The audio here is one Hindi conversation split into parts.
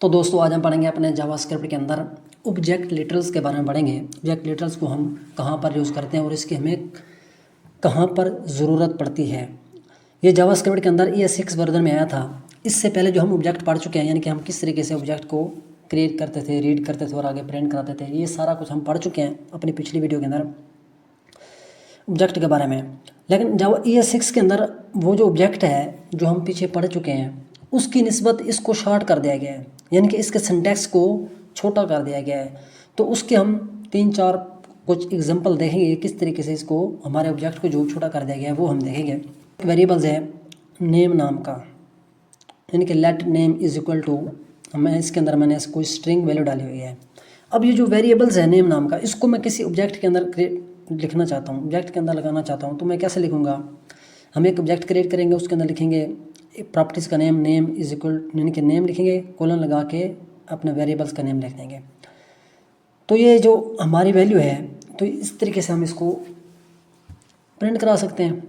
तो दोस्तों आज हम पढ़ेंगे अपने जावास्क्रिप्ट के अंदर ऑब्जेक्ट लिटरल्स के बारे में पढ़ेंगे। ऑब्जेक्ट लिटरल्स को हम कहाँ पर यूज़ करते हैं और इसकी हमें कहाँ पर ज़रूरत पड़ती है। ये जावास्क्रिप्ट के अंदर ये 6 वर्जन में आया था। इससे पहले जो हम ऑब्जेक्ट पढ़ चुके हैं, यानी कि हम किस तरीके से ऑब्जेक्ट को क्रिएट करते थे, रीड करते थे और आगे प्रिंट कराते थे, ये सारा कुछ हम पढ़ चुके हैं अपनी पिछली वीडियो के अंदर ऑब्जेक्ट के बारे में। लेकिन जब ES6 के अंदर वो जो ऑब्जेक्ट है जो हम पीछे पढ़ चुके हैं उसकी निस्बत इसको शॉर्ट कर दिया गया है, यानी कि इसके सिंटैक्स को छोटा कर दिया गया है। तो उसके हम 3-4 कुछ एग्जांपल देखेंगे किस तरीके से इसको हमारे ऑब्जेक्ट को जो छोटा कर दिया गया है वो हम देखेंगे। वेरिएबल्स है नेम नाम का, यानी कि let name is equal to, मैं इसके अंदर मैंने कोई स्ट्रिंग वैल्यू डाली हुई है। अब ये जो वेरिएबल्स है नेम नाम का, इसको मैं किसी ऑब्जेक्ट के अंदर लिखना चाहता हूँ, ऑब्जेक्ट के अंदर लगाना चाहता हूँ, तो मैं कैसे लिखूँगा। हम एक ऑब्जेक्ट क्रिएट करेंगे, उसके अंदर लिखेंगे प्रॉपर्टीज़ का नेम, नेम इज इक्वल, यानी कि नेम लिखेंगे, कोलन लगा के अपने वेरिएबल्स का नेम लिख देंगे। तो ये जो हमारी वैल्यू है, तो इस तरीके से हम इसको प्रिंट करा सकते हैं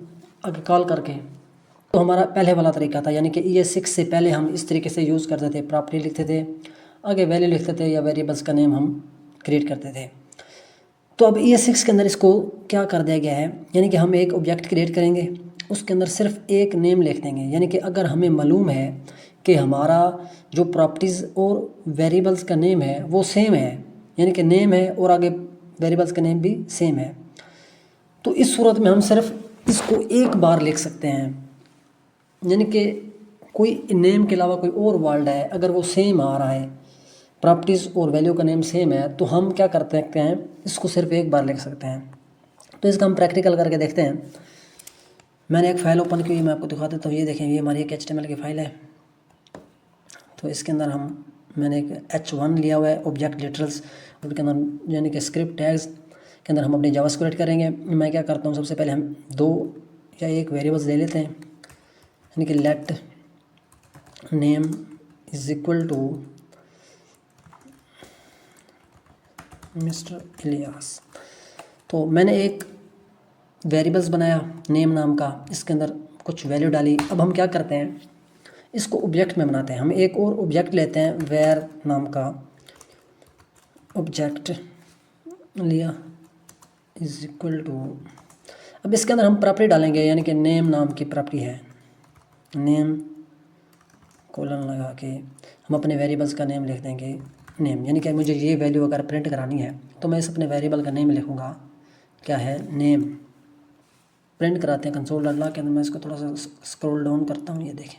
आगे कॉल करके। तो हमारा पहले वाला तरीका था, यानी कि ES6 से पहले हम इस तरीके से यूज़ करते थे, प्रॉपर्टी लिखते थे, आगे वैल्यू लिखते थे या वेरिएबल्स का नेम हम क्रिएट करते थे। तो अब ES6 के अंदर इसको क्या कर दिया गया है, यानी कि हम एक ऑब्जेक्ट क्रिएट करेंगे, उसके अंदर सिर्फ एक नेम लिख देंगे। यानी कि अगर हमें मालूम है कि हमारा जो प्रॉपर्टीज़ और वेरिएबल्स का नेम है वो सेम है, यानी कि नेम है और आगे वेरिएबल्स का नेम भी सेम है, तो इस सूरत में हम सिर्फ इसको एक बार लिख सकते हैं। यानी कि कोई नेम के अलावा कोई और वर्ड है, अगर वो सेम आ रहा है, प्रॉपर्टीज़ और वैल्यू का नेम सेम है, तो हम क्या कर सकते हैं, इसको सिर्फ एक बार लिख सकते हैं। तो इसका हम प्रैक्टिकल करके देखते हैं। मैंने एक फ़ाइल ओपन की, मैं आपको दिखा देता हूँ। ये देखें, ये हमारी एक HTML की फ़ाइल है। तो इसके अंदर मैंने एक H1 लिया हुआ है ऑब्जेक्ट लिटरल्स, उसके अंदर यानी कि स्क्रिप्ट टैग्स के अंदर हम अपनी जावास्क्रिप्ट करेंगे। मैं क्या करता हूँ, सबसे पहले हम 2 या 1 वेरिएबल्स ले लेते हैं, यानी कि let name is equal to mister Ilyas. तो मैंने एक वेरिएबल्स बनाया नेम नाम का, इसके अंदर कुछ वैल्यू डाली। अब हम क्या करते हैं, इसको ऑब्जेक्ट में बनाते हैं। हम एक और ऑब्जेक्ट लेते हैं, वेर नाम का ऑब्जेक्ट लिया इज इक्वल टू, अब इसके अंदर हम प्रॉपर्टी डालेंगे, यानी कि नेम नाम की प्रॉपर्टी है, नेम कोलन लगा के हम अपने वेरिएबल्स का नेम लिख देंगे नेम। यानी कि मुझे ये वैल्यू अगर प्रिंट करानी है तो मैं इस अपने वेरिएबल का नेम लिखूँगा, क्या है, नेम। प्रिंट कराते हैं कंसोल डॉट लॉग के अंदर। मैं इसको थोड़ा सा स्क्रॉल डाउन करता हूँ, ये देखें।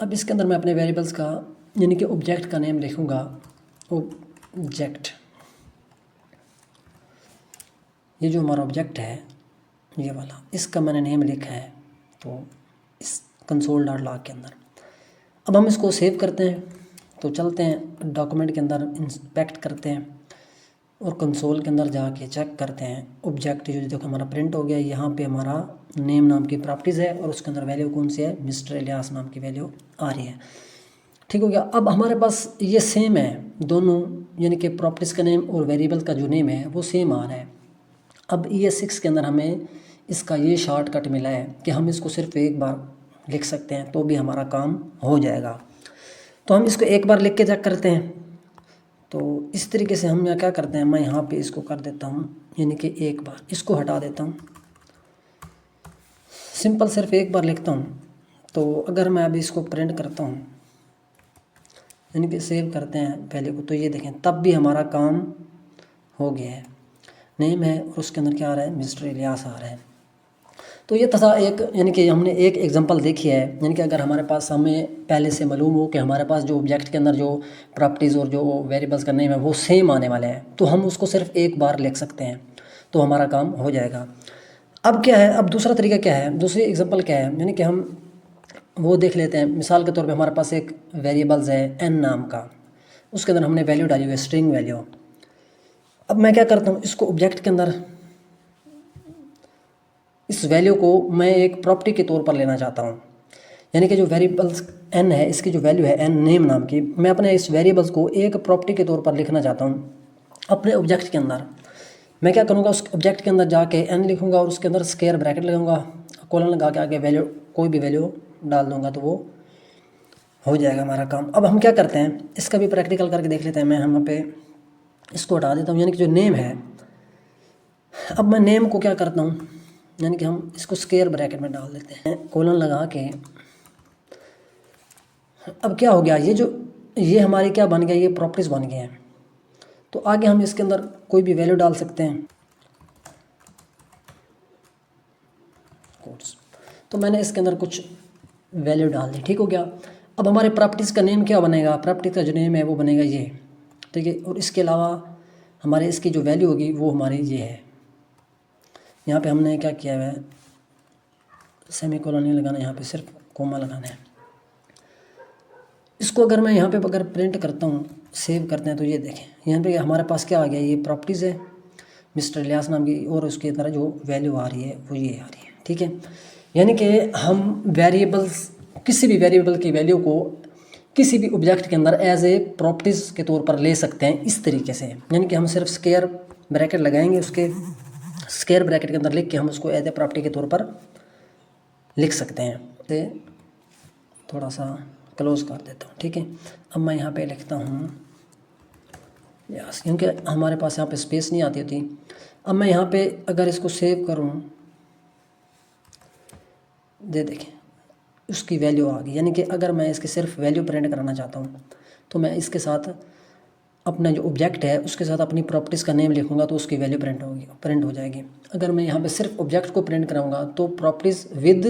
अब इसके अंदर मैं अपने वेरिएबल्स का यानी कि ऑब्जेक्ट का नेम लिखूँगा, ऑब्जेक्ट। ये जो हमारा ऑब्जेक्ट है ये वाला, इसका मैंने नेम लिखा है तो इस कंसोल डॉट लॉग के अंदर। अब हम इसको सेव करते हैं, तो चलते हैं डॉक्यूमेंट के अंदर, इंस्पेक्ट करते हैं और कंसोल के अंदर जाके चेक करते हैं ऑब्जेक्ट जो देखो हमारा प्रिंट हो गया। यहाँ पे हमारा नेम नाम की प्रॉपर्टीज़ है और उसके अंदर वैल्यू कौन सी है, मिस्टर इलियास नाम की वैल्यू आ रही है। ठीक हो गया। अब हमारे पास ये सेम है दोनों, यानी कि प्रॉपर्टीज़ का नेम और वेरिएबल का जो नेम है वो सेम आ रहा है। अब ES6 के अंदर हमें इसका ये शॉर्टकट मिला है कि हम इसको सिर्फ एक बार लिख सकते हैं तो भी हमारा काम हो जाएगा। तो हम इसको एक बार लिख के चेक करते हैं। तो इस तरीके से हम क्या करते हैं, मैं यहाँ पे इसको कर देता हूँ, यानी कि एक बार इसको हटा देता हूँ, सिंपल सिर्फ एक बार लिखता हूँ। तो अगर मैं अभी इसको प्रिंट करता हूँ, यानी कि सेव करते हैं वैल्यू को, तो ये देखें तब भी हमारा काम हो गया है। नेम है और उसके अंदर क्या आ रहा है, मिस्टर इलियास आ रहा है। तो ये था एक, यानी कि हमने एक एग्जांपल देखी है। यानी कि अगर हमारे पास हमें पहले से मालूम हो कि हमारे पास जो ऑब्जेक्ट के अंदर जो प्रॉपर्टीज़ और जो वेरिएबल्स का नेम है वो सेम आने वाले हैं, तो हम उसको सिर्फ एक बार लिख सकते हैं तो हमारा काम हो जाएगा। अब क्या है, अब दूसरा तरीका क्या है, दूसरी एग्जांपल क्या है, यानी कि हम वो देख लेते हैं। मिसाल के तौर पे हमारे पास एक वेरिएबल्स है n नाम का, उसके अंदर हमने वैल्यू डाली हुई है, स्ट्रिंग वैल्यू। अब मैं क्या करता हूँ, इसको ऑब्जेक्ट के अंदर इस वैल्यू को मैं एक प्रॉपर्टी के तौर पर लेना चाहता हूँ। यानी कि जो वेरिएबल्स n है, इसकी जो वैल्यू है n नेम नाम की, मैं अपने इस वेरिएबल्स को एक प्रॉपर्टी के तौर पर लिखना चाहता हूँ अपने ऑब्जेक्ट के अंदर। मैं क्या करूँगा, उस ऑब्जेक्ट के अंदर जाके n लिखूँगा और उसके अंदर स्क्वायर ब्रैकेट लगाऊँगा, कोलन लगा के आगे वैल्यू कोई भी वैल्यू डाल दूंगा तो वो हो जाएगा हमारा काम। अब हम क्या करते हैं, इसका भी प्रैक्टिकल करके देख लेते हैं। मैं यहाँ पे इसको हटा देता हूँ, यानी कि जो नेम है, अब मैं नेम को क्या करता हूँ, यानी कि हम इसको स्क्वायर ब्रैकेट में डाल देते हैं, कोलन लगा के। अब क्या हो गया, ये हमारी क्या बन गया, ये प्रॉपर्टीज बन गए हैं। तो आगे हम इसके अंदर कोई भी वैल्यू डाल सकते हैं। तो मैंने इसके अंदर कुछ वैल्यू डाल दी, ठीक हो गया। अब हमारे प्रॉपर्टीज़ का नेम क्या बनेगा, प्रॉपर्टी का जो नेम है वो बनेगा ये, ठीक है। और इसके अलावा हमारे इसकी जो वैल्यू होगी वो हमारी ये है। यहाँ पे हमने क्या किया है, सेमी कोलन नहीं लगाना, यहाँ पे सिर्फ कोमा लगाना है। इसको अगर मैं यहाँ पे अगर प्रिंट करता हूँ, सेव करते हैं, तो ये देखें यहाँ पे हमारे पास क्या आ गया, ये प्रॉपर्टीज़ है मिस्टर इलियास नाम की, और उसके अंदर जो वैल्यू आ रही है वो ये आ रही है, ठीक है। यानी कि हम वेरिएबल्स, किसी भी वेरिएबल की वैल्यू को किसी भी ऑब्जेक्ट के अंदर एज ए प्रॉपर्टीज़ के तौर पर ले सकते हैं इस तरीके से। यानी कि हम सिर्फ स्क्वायर ब्रैकेट लगाएंगे, उसके स्क्वायर ब्रैकेट के अंदर लिख के हम उसको एज ए प्रॉपर्टी के तौर पर लिख सकते हैं। तो थोड़ा सा क्लोज कर देता हूँ, ठीक है। अब मैं यहाँ पे लिखता हूँ यस, क्योंकि हमारे पास यहाँ पे स्पेस नहीं आती थी। अब मैं यहाँ पे अगर इसको सेव करूँ, देखें उसकी वैल्यू आ गई। यानी कि अगर मैं इसकी सिर्फ वैल्यू प्रिंट कराना चाहता हूँ तो मैं इसके साथ अपना जो ऑब्जेक्ट है उसके साथ अपनी प्रॉपर्टीज़ का नेम लिखूंगा तो उसकी वैल्यू प्रिंट हो जाएगी। अगर मैं यहाँ पे सिर्फ ऑब्जेक्ट को प्रिंट कराऊंगा तो प्रॉपर्टीज़ विद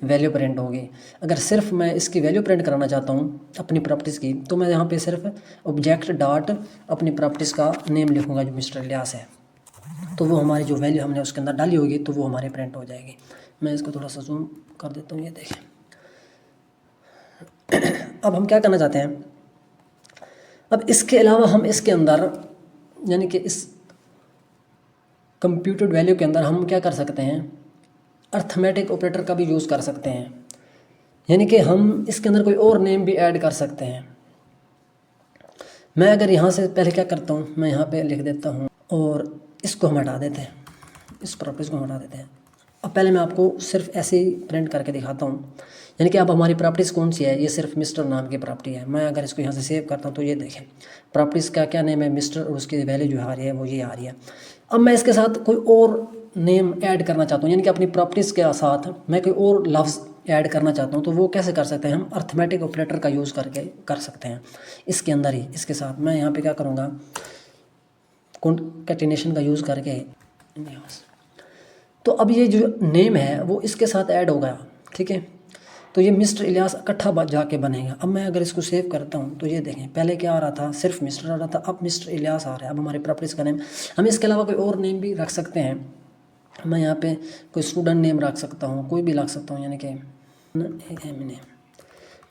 वैल्यू प्रिंट होगी। अगर सिर्फ मैं इसकी वैल्यू प्रिंट कराना चाहता हूँ अपनी प्रॉपर्टीज़ की, तो मैं यहाँ पे सिर्फ ऑब्जेक्ट डॉट अपनी प्रॉपर्टीज़ का नेम लिखूँगा जो मिस्टर इलियास है, तो वो हमारी जो वैल्यू हमने उसके अंदर डाली होगी तो वो हमारे प्रिंट हो जाएगी। मैं इसको थोड़ा सा जूम कर देता हूँ, ये देखें। अब हम क्या करना चाहते हैं, अब इसके अलावा हम इसके अंदर यानी कि इस कंप्यूटेड वैल्यू के अंदर हम क्या कर सकते हैं, अर्थमेटिक ऑपरेटर का भी यूज़ कर सकते हैं। यानी कि हम इसके अंदर कोई और नेम भी ऐड कर सकते हैं। मैं अगर यहाँ से पहले क्या करता हूँ, मैं यहाँ पे लिख देता हूँ और इसको हम हटा देते हैं, इस प्रॉपर्टीज़ को हटा देते हैं। अब पहले मैं आपको सिर्फ ऐसे ही प्रिंट करके दिखाता हूँ। यानी कि अब हमारी प्रॉपर्टीज़ कौन सी है, ये सिर्फ मिस्टर नाम की प्रॉपर्टी है। मैं अगर इसको यहाँ से सेव करता हूँ तो ये देखें प्रॉपर्टीज़ का क्या नेम है, मिस्टर, और उसकी वैल्यू जो आ रही है वो ये आ रही है। अब मैं इसके साथ कोई और नेम ऐड करना चाहता हूँ, यानी कि अपनी प्रॉपर्टीज़ के साथ मैं कोई और लफ्ज़ ऐड करना चाहता हूँ, तो वो कैसे कर सकते हैं, हम अर्थमेटिक ऑपरेटर का यूज़ करके कर सकते हैं। इसके अंदर ही इसके साथ मैं यहाँ पर क्या करूँगा, कॉन्कैटिनेशन का यूज़ करके, तो अब ये जो नेम है वो इसके साथ ऐड हो गया, ठीक है। तो ये मिस्टर इलियास इकट्ठा जाके बनेगा। अब मैं अगर इसको सेव करता हूँ तो ये देखें पहले क्या आ रहा था, सिर्फ मिस्टर आ रहा था, अब मिस्टर इलियास आ रहा है। अब हमारे प्रॉपर्टीज़ का नेम, हम इसके अलावा कोई और नेम भी रख सकते हैं। मैं यहाँ पे कोई स्टूडेंट नेम रख सकता हूँ, कोई भी रख सकता हूँ, यानी कि नेम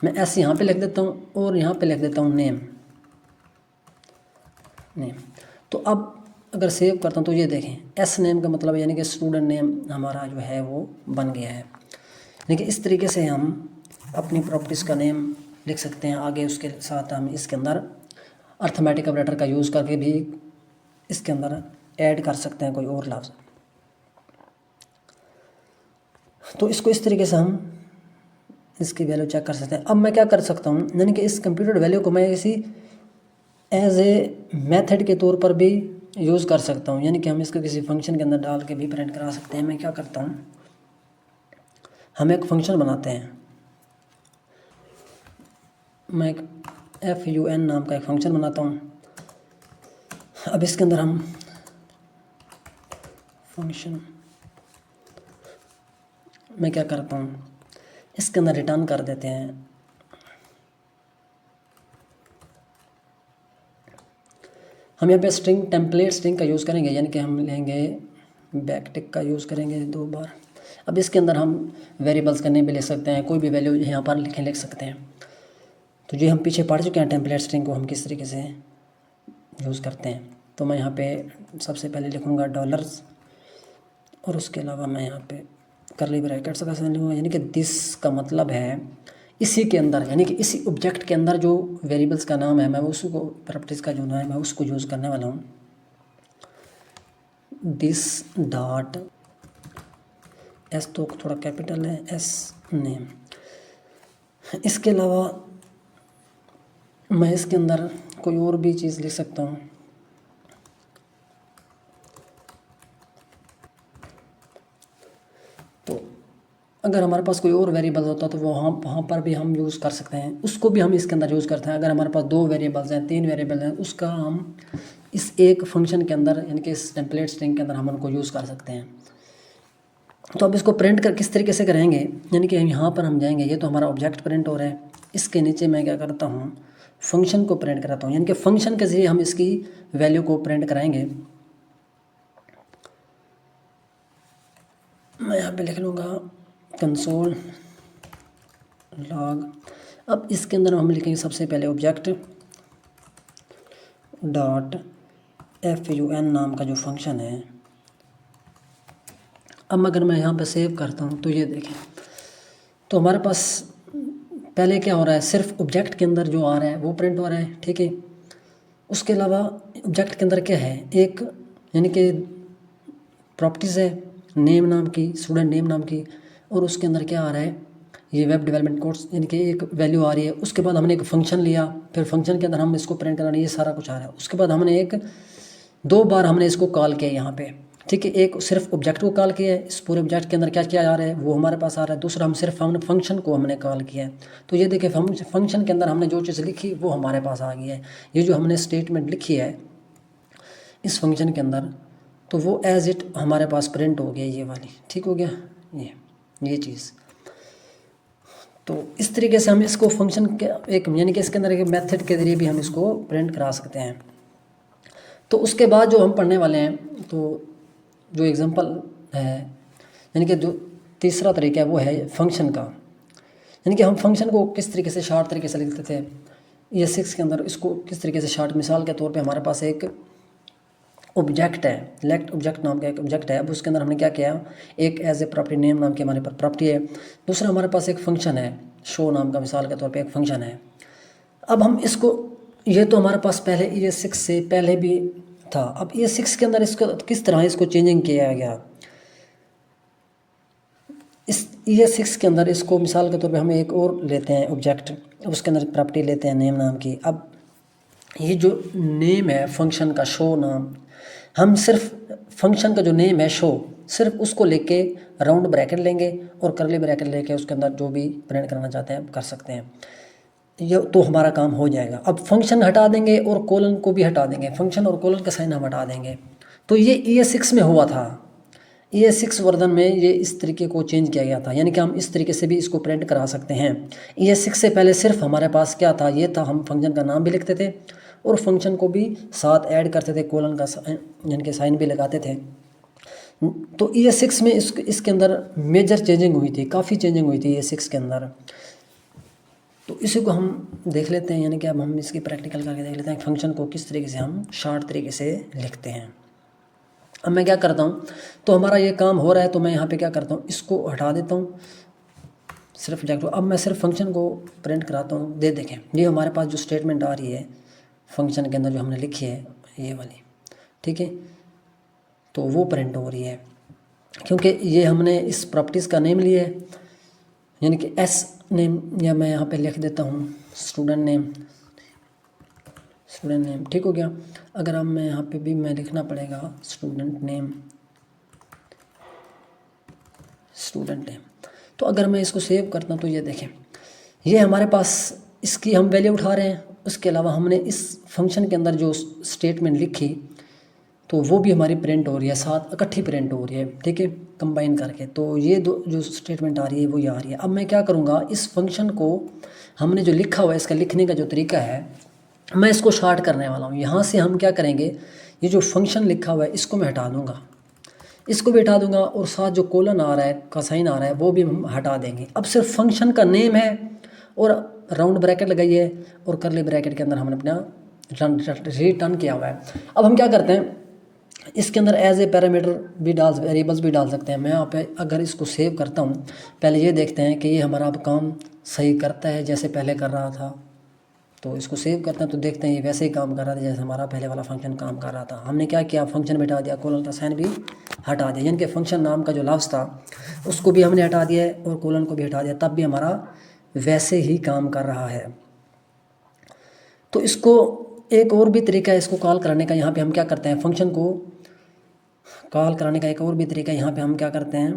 मैं ऐसे यहाँ पे लिख देता हूँ और यहाँ पे लिख देता हूँ नेम। तो अब अगर सेव करता हूँ तो ये देखें एस नेम का मतलब यानी कि स्टूडेंट नेम हमारा जो है वो बन गया है। यानी कि इस तरीके से हम अपनी प्रॉपर्टीज़ का नेम लिख सकते हैं। आगे उसके साथ हम इसके अंदर अर्थमेटिक ऑपरेटर का यूज़ करके भी इसके अंदर ऐड कर सकते हैं कोई और लफ्ज़। तो इसको इस तरीके से हम इसकी वैल्यू चेक कर सकते हैं। अब मैं क्या कर सकता हूँ, यानी कि इस कंप्यूटर वैल्यू को मैं इसी एज ए मेथड के तौर पर भी यूज़ कर सकता हूँ। यानी कि हम इसको किसी फंक्शन के अंदर डाल के भी प्रिंट करा सकते हैं। मैं क्या करता हूँ, हम एक फंक्शन बनाते हैं। मैं एक FUN नाम का एक फंक्शन बनाता हूँ। अब इसके अंदर हम फंक्शन मैं क्या करता हूँ, इसके अंदर रिटर्न कर देते हैं हम यहाँ पे स्ट्रिंग टेम्पलेट स्ट्रिंग का यूज़ करेंगे। यानी कि हम लेंगे बैकटिक का यूज़ करेंगे 2 बार। अब इसके अंदर हम वेरिएबल्स का नेम भी लिख सकते हैं, कोई भी वैल्यू यहाँ पर लिख सकते हैं। तो ये हम पीछे पढ़ चुके हैं टेम्पलेट स्ट्रिंग को हम किस तरीके से यूज़ करते हैं। तो मैं यहाँ पे सबसे पहले लिखूँगा डॉलर्स और उसके अलावा मैं यहाँ पे करली ब्रैकेट्स का लिखूँगा। यानी कि दिस का मतलब है इसी के अंदर, यानी कि इसी ऑब्जेक्ट के अंदर जो वेरिएबल्स का नाम है मैं उसको प्रॉपर्टीज़ का जो नाम है मैं उसको यूज़ करने वाला हूँ। दिस डॉट एस तो थोड़ा कैपिटल है, एस नेम। इसके अलावा मैं इसके अंदर कोई और भी चीज़ लिख सकता हूँ। तो अगर हमारे पास कोई और वेरिएबल होता तो वो हम वहाँ पर भी हम यूज़ कर सकते हैं, उसको भी हम इसके अंदर यूज़ करते हैं। अगर हमारे पास 2 वेरिएबल्स हैं, 3 वेरिएबल हैं, उसका हम इस एक फंक्शन के अंदर यानी कि इस टेम्पलेट स्ट्रिंग के अंदर हम उनको यूज़ कर सकते हैं। तो अब इसको प्रिंट कर किस तरीके से करेंगे, यानी कि यहाँ पर हम जाएंगे, ये तो हमारा ऑब्जेक्ट प्रिंट हो रहा है, इसके नीचे मैं क्या करता हूँ, फंक्शन को प्रिंट कराता हूँ, यानी कि फंक्शन के ज़रिए हम इसकी वैल्यू को प्रिंट कराएंगे। मैं यहाँ पे लिख लूँगा कंसोल लॉग। अब इसके अंदर हम लिखेंगे सबसे पहले ऑब्जेक्ट डॉट fun नाम का जो फंक्शन है। अब अगर मैं यहाँ पे सेव करता हूँ तो ये देखें, तो हमारे पास पहले क्या हो रहा है, सिर्फ ऑब्जेक्ट के अंदर जो आ रहा है वो प्रिंट हो रहा है, ठीक है। उसके अलावा ऑब्जेक्ट के अंदर क्या है, एक यानी कि प्रॉपर्टीज़ है नेम नाम की, स्टूडेंट नेम नाम की, और उसके अंदर क्या आ रहा है, ये वेब डेवलपमेंट कोर्स यानी कि एक वैल्यू आ रही है। उसके बाद हमने एक फंक्शन लिया, फिर फंक्शन के अंदर हम इसको प्रिंट कराना, ये सारा कुछ आ रहा है। उसके बाद हमने 2 बार हमने इसको कॉल किया यहाँ पे, ठीक है। एक सिर्फ ऑब्जेक्ट को कॉल किया है, इस पूरे ऑब्जेक्ट के अंदर क्या क्या आ रहा है वो हमारे पास आ रहा है। दूसरा हम सिर्फ हमने फंक्शन को हमने कॉल किया है, तो ये देखिए फंक्शन के अंदर हमने जो चीज़ लिखी वो हमारे पास आ गई है। ये जो हमने स्टेटमेंट लिखी है इस फंक्शन के अंदर, तो वो एज इट हमारे पास प्रिंट हो गया, ये वाली, ठीक हो गया ये चीज़। तो इस तरीके से हम इसको फंक्शन के एक यानी कि इसके अंदर एक मेथड के ज़रिए भी हम इसको प्रिंट करा सकते हैं। तो उसके बाद जो हम पढ़ने वाले हैं, तो जो एग्जांपल है यानी कि जो तीसरा तरीका है वो है फंक्शन का, यानी कि हम फंक्शन को किस तरीके से शॉर्ट तरीके से लिखते थे। ये 6 के अंदर इसको किस तरीके से शॉर्ट, मिसाल के तौर पे हमारे पास एक ऑब्जेक्ट है, लेक्ट ऑब्जेक्ट नाम का एक ऑब्जेक्ट है। अब उसके अंदर हमने क्या किया, एक एज ए प्रॉपर्टी नेम नाम की हमारे पास प्रॉपर्टी है। दूसरा हमारे पास एक फंक्शन है शो नाम का, मिसाल के तौर पे एक फंक्शन है। अब हम इसको, ये तो हमारे पास पहले ES6 से पहले भी था। अब ES6 के अंदर इसको किस तरह इसको चेंजिंग किया गया, इस ES6 के अंदर इसको मिसाल के तौर पे हम एक और लेते हैं ऑब्जेक्ट, उसके अंदर प्रॉपर्टी लेते हैं नेम नाम की। अब ये जो नेम है फंक्शन का शो नाम, हम सिर्फ फंक्शन का जो नेम है शो, सिर्फ उसको लेके राउंड ब्रैकेट लेंगे और करली ब्रैकेट लेके उसके अंदर जो भी प्रिंट करना चाहते हैं कर सकते हैं, ये तो हमारा काम हो जाएगा। अब फंक्शन हटा देंगे और कोलन को भी हटा देंगे, फंक्शन और कोलन का साइन हम हटा देंगे। तो ये ES6 में हुआ था, ES6 वर्जन में ये इस तरीके को चेंज किया गया था, यानी कि हम इस तरीके से भी इसको प्रिंट करा सकते हैं। ES6 से पहले सिर्फ हमारे पास क्या था, ये था, हम फंक्शन का नाम भी लिखते थे और फंक्शन को भी साथ ऐड करते थे, कोलन का यानी कि साइन भी लगाते थे। तो ES6 में इसके अंदर मेजर चेंजिंग हुई थी, काफ़ी चेंजिंग हुई थी ES6 के अंदर। तो इसी को हम देख लेते हैं, यानी कि अब हम इसकी प्रैक्टिकल करके देख लेते हैं फंक्शन को किस तरीके से हम शॉर्ट तरीके से लिखते हैं। अब मैं क्या करता हूँ, तो हमारा ये काम हो रहा है, तो मैं यहाँ पे क्या करता हूँ, इसको हटा देता हूँ सिर्फ ऑब्जेक्ट को। अब मैं सिर्फ फंक्शन को प्रिंट कराता हूँ। देखें ये हमारे पास जो स्टेटमेंट आ रही है फंक्शन के अंदर जो हमने लिखी है ये वाली, ठीक है, तो वो प्रिंट हो रही है क्योंकि ये हमने इस प्रॉपर्टीज़ का नेम लिया है, यानी कि एस नेम, या मैं यहाँ पे लिख देता हूँ स्टूडेंट नेम, ठीक हो गया। अगर अब मैं यहाँ पे भी मैं लिखना पड़ेगा स्टूडेंट नेम, तो अगर मैं इसको सेव करता हूँ तो ये देखें ये हमारे पास इसकी हम वैल्यू उठा रहे हैं। उसके अलावा हमने इस फंक्शन के अंदर जो स्टेटमेंट लिखी तो वो भी हमारी प्रिंट हो रही है, साथ इकट्ठी प्रिंट हो रही है, ठीक है, कंबाइन करके। तो ये दो जो स्टेटमेंट आ रही है वो ये आ रही है। अब मैं क्या करूँगा, इस फंक्शन को हमने जो लिखा हुआ है, इसका लिखने का जो तरीका है, मैं इसको शॉर्ट करने वाला हूँ। यहाँ से हम क्या करेंगे, ये जो फंक्शन लिखा हुआ है इसको मैं हटा दूँगा, इसको भी हटा दूँगा, और साथ जो कोलन आ रहा है का साइन आ रहा है वो भी हम हटा देंगे। अब सिर्फ फंक्शन का नेम है और राउंड ब्रैकेट लगाई है और करली ब्रैकेट के अंदर हमने अपना रिटर्न किया हुआ है। अब हम क्या करते हैं, इसके अंदर एज ए पैरामीटर भी वेरिएबल्स भी डाल सकते हैं। मैं यहाँ पे अगर इसको सेव करता हूँ, पहले ये देखते हैं कि ये हमारा अब काम सही करता है जैसे पहले कर रहा था। तो इसको सेव करते हैं तो देखते हैं ये वैसे ही काम कर रहा था जैसे हमारा पहले वाला फंक्शन काम कर रहा था। हमने क्या किया, फंक्शन में हटा दिया, कोलन का साइन भी हटा दिया, यानी कि फंक्शन नाम का जो लफ्ज़ था उसको भी हमने हटा दिया और कोलन को भी हटा दिया, तब भी हमारा वैसे ही काम कर रहा है। तो इसको एक और भी तरीका है इसको कॉल कराने का। यहाँ पे हम क्या करते हैं, फंक्शन को कॉल कराने का एक और भी तरीका यहाँ पे हम क्या करते हैं,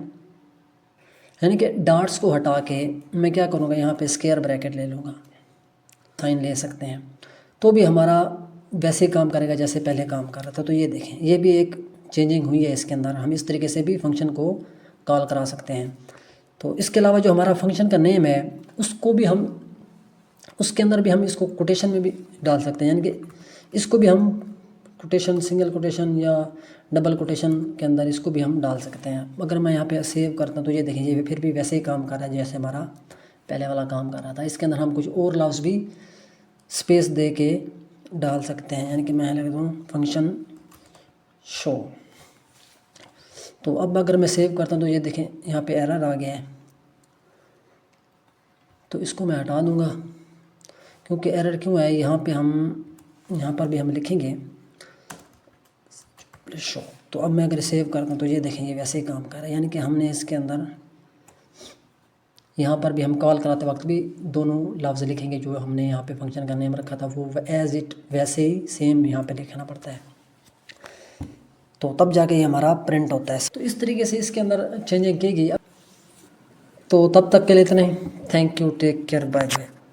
यानी कि डॉट्स को हटा के मैं क्या करूँगा, यहाँ पे स्क्वायर ब्रैकेट ले लूँगा, साइन ले सकते हैं, तो भी हमारा वैसे काम करेगा जैसे पहले काम कर रहा था। तो ये देखें, ये भी एक चेंजिंग हुई है इसके अंदर। हम इस तरीके से भी फंक्शन को कॉल करा सकते हैं। तो इसके अलावा जो हमारा फंक्शन का नेम है उसको भी हम, उसके अंदर भी हम इसको कोटेशन में भी डाल सकते हैं, यानी कि इसको भी हम कोटेशन, सिंगल कोटेशन या डबल कोटेशन के अंदर इसको भी हम डाल सकते हैं। अगर मैं यहाँ पे सेव करता हूँ तो ये देखें, ये फिर भी वैसे ही काम कर रहा है जैसे हमारा पहले वाला काम कर रहा था। इसके अंदर हम कुछ और लफ्ज़ भी स्पेस दे के डाल सकते हैं, यानी कि मैं लिख दूँ फंक्शन शो। तो अब अगर मैं सेव करता हूँ तो ये देखें यहाँ पे एरर आ गया है, तो इसको मैं हटा दूँगा। क्योंकि एरर क्यों है, यहाँ पे हम, यहाँ पर भी हम लिखेंगे शो। तो अब मैं अगर सेव करता हूँ तो ये देखें ये वैसे ही काम कर रहा है, यानी कि हमने इसके अंदर यहाँ पर भी हम कॉल कराते वक्त भी दोनों लफ्ज़ लिखेंगे जो हमने यहाँ पे फंक्शन का नेम रखा था, वो एज़ इट वैसे ही सेम यहाँ पे लिखना पड़ता है, तो तब जाके ये हमारा प्रिंट होता है। तो इस तरीके से इसके अंदर चेंजिंग की गई। तो तब तक के लिए इतना ही। Thank you, take care, bye bye.